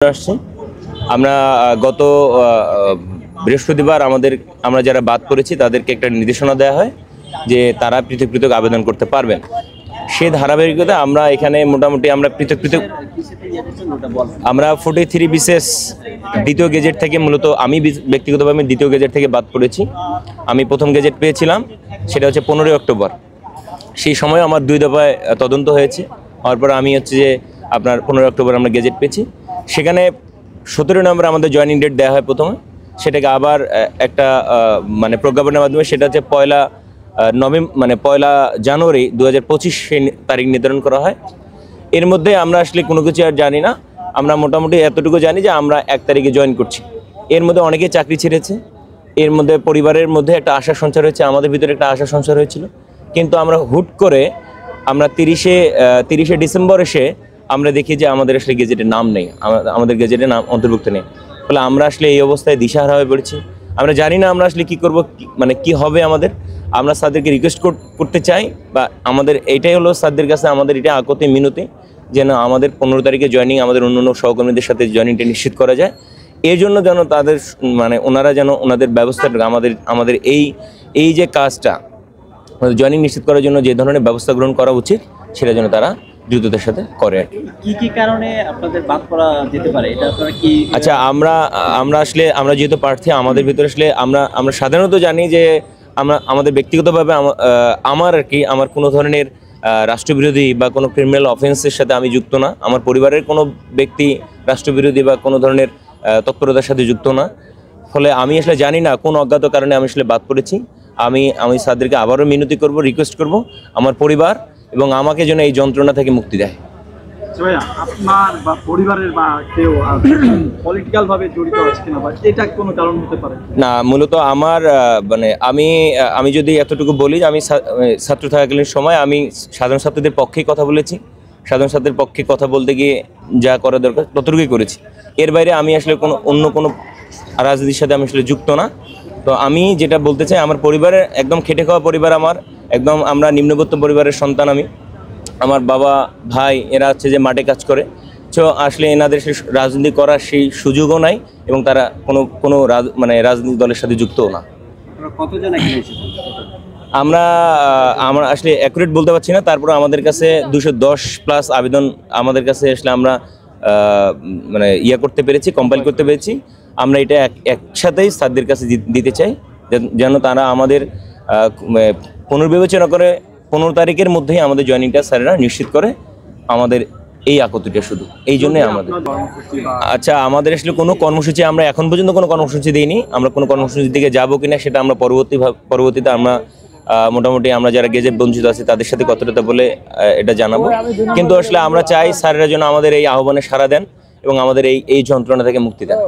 আসছি আমরা গত বৃহস্পতিবার আমরা যারা বাদ করেছি তাদেরকে একটা নির্দেশনা দেওয়া হয় যে তারা পৃথক পৃথক আবেদন করতে পারবেন। সেই ধারাবাহিকতা আমরা এখানে মোটামুটি আমরা পৃথক পৃথক আমরা 43 বিশেষ দ্বিতীয় গেজেট থেকে মূলত আমি ব্যক্তিগতভাবে দ্বিতীয় গেজেট থেকে বাদ পড়েছি। আমি প্রথম গেজেট পেয়েছিলাম, সেটা হচ্ছে 15 অক্টোবর। সেই সময় আমার 2 দফায় তদন্ত হয়েছে, হওয়ার পর আমি হচ্ছে যে আপনার 15 অক্টোবর আমরা গেজেট পেয়েছি। সেখানে 17 নভেম্বর আমাদের জয়েনিং ডেট দেওয়া হয় প্রথমে, সেটাকে আবার একটা মানে প্রজ্ঞাপনের মাধ্যমে সেটা হচ্ছে পয়লা জানুয়ারি 2025 সেই তারিখ নির্ধারণ করা হয়। এর মধ্যে আমরা আসলে কোনো কিছু আর জানি না, আমরা মোটামুটি এতটুকু জানি যে আমরা 1 তারিখে জয়েন করছি। এর মধ্যে অনেকেই চাকরি ছেড়েছে, এর মধ্যে পরিবারের মধ্যে একটা আশা সঞ্চার হয়েছে, আমাদের ভিতরে একটা আশা সঞ্চার হয়েছিল। কিন্তু আমরা হুট করে আমরা 30শে ডিসেম্বর এসে আমরা দেখি যে আমাদের আসলে গেজেটের নাম নেই, আমাদের গেজেটের নাম অন্তর্ভুক্ত নেই। ফলে আমরা আসলে এই অবস্থায় দিশাহারা হয়ে পড়েছি। আমরা জানি না আমরা আসলে কী করব, মানে কি হবে আমাদের। আমরা স্যারদেরকে রিকোয়েস্ট করতে চাই, বা আমাদের এইটাই হলো স্যারদের কাছে আমাদের এটা আকতি মিনতি, যেন আমাদের 15 তারিখে জয়েনিং আমাদের অন্য সহকর্মীদের সাথে জয়েনিংটা নিশ্চিত করা যায়। এর জন্য যেন তাদের মানে ওনারা যেন ওনাদের ব্যবস্থাটা আমাদের এই যে কাজটা জয়েনিং নিশ্চিত করার জন্য যে ধরনের ব্যবস্থা গ্রহণ করা উচিত সেটা যেন তারা দ্রুততার সাথে করে। কি কারণে আপনাদের বাদ করা যেতে পারে, এটা আপনারা কি? আচ্ছা, আমরা যেহেতু প্রার্থী, আমাদের ভিতরে আসলে আমরা সাধারণত জানি যে আমাদের ব্যক্তিগতভাবে আমার কোনো ধরনের রাষ্ট্রবিরোধী বা কোনো ক্রিমিনাল অফেন্সের সাথে আমি যুক্ত না। আমার পরিবারের কোনো ব্যক্তি রাষ্ট্রবিরোধী বা কোনো ধরনের তৎপরতার সাথে যুক্ত না। ফলে আমি আসলে জানি না কোন অজ্ঞাত কারণে আমি আসলে বাদ পড়েছি। আমি স্যারদেরকে আবারও মিনতি করব, রিকোয়েস্ট করব আমার পরিবার এবং আমাকে যেন এই যন্ত্রণা থেকে মুক্তি দেয়। আপনার বা পরিবারের বা কেউ পলিটিক্যাল ভাবে জড়িত আছে কিনা, বা এটা কোনো কারণ হতে পারে না? মূলত আমার মানে আমি যদি এতটুকু বলি, আমি ছাত্র থাকাকালীন সময় আমি সাধারণ ছাত্রদের পক্ষেই কথা বলেছি। সাধারণ ছাত্রদের পক্ষে কথা বলতে গিয়ে যা করা দরকার ততটুকুই করেছি। এর বাইরে আমি আসলে অন্য কোনো রাজনীতির সাথে আমি আসলে যুক্ত না। তো আমি যেটা বলতে চাই, আমার পরিবারের একদম খেটে খাওয়া পরিবার, আমরা নিম্নবিত্ত পরিবারের সন্তান। আমার বাবা ভাই এরা হচ্ছে যে মাঠে কাজ করে, তো আসলে এনাদের রাজনীতি করার সেই সুযোগও নাই এবং তারা কোনো রাজনীতি দলের সাথে যুক্তও না। কতজন আমরা আসলে অ্যাকুরেট বলতে পারছি না, তারপরে আমাদের কাছে 210+ আবেদন আমাদের কাছে আসলে আমরা করতে পেরেছি, কম্পাইল করতে পেরেছি। আমরা এটা একসাথেই স্যারদের কাছে দিতে চাই, যেন তারা আমাদের পুনর্বিবেচনা করে 15 তারিখের মধ্যেই আমাদের জয়েনিংটা স্যারেরা নিশ্চিত করে। আমাদের এই আকতিটা শুধু এই জন্যই আমাদের। আচ্ছা, আমাদের আসলে কোনো কর্মসূচি আমরা এখন পর্যন্ত কোনো কর্মসূচি দিইনি। আমরা কোনো কর্মসূচির দিকে যাবো কিনা সেটা আমরা পরবর্তীতে আমরা মোটামুটি আমরা যারা গেজেট বঞ্চিত আছি তাদের সাথে কতটা বলে এটা জানাবো। কিন্তু আসলে আমরা চাই স্যারেরা যেন আমাদের এই আহ্বানে সাড়া দেন এবং আমাদের এই যন্ত্রণা থেকে মুক্তি দেন।